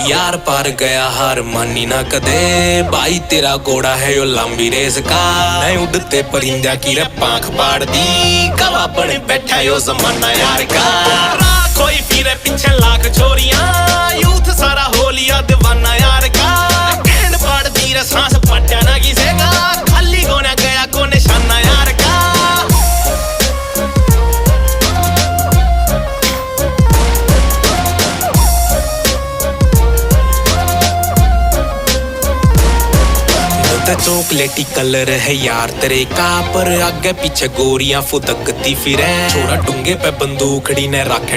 यार पार गया हार मानी ना कदे भाई तेरा घोड़ा है यो लंबी रेस का मैं उड़ते परिंदा की रे पांख पाड़ दी कवा बने बैठा यो जमाना यार का कोई फिरे पीछे लाख छोरियां यूथ सारा हो लिया दीवाना यार का कैंड पाड़ दी रे सांस पट्टा ना किसेगा खाली गोना गया को निशाना यार का चॉकलेटी कलर है यार तेरे का पर आगे पीछे गोरियां फुदकती फिरे छोरा डूंगे पे बंदूकड़ी ने रखे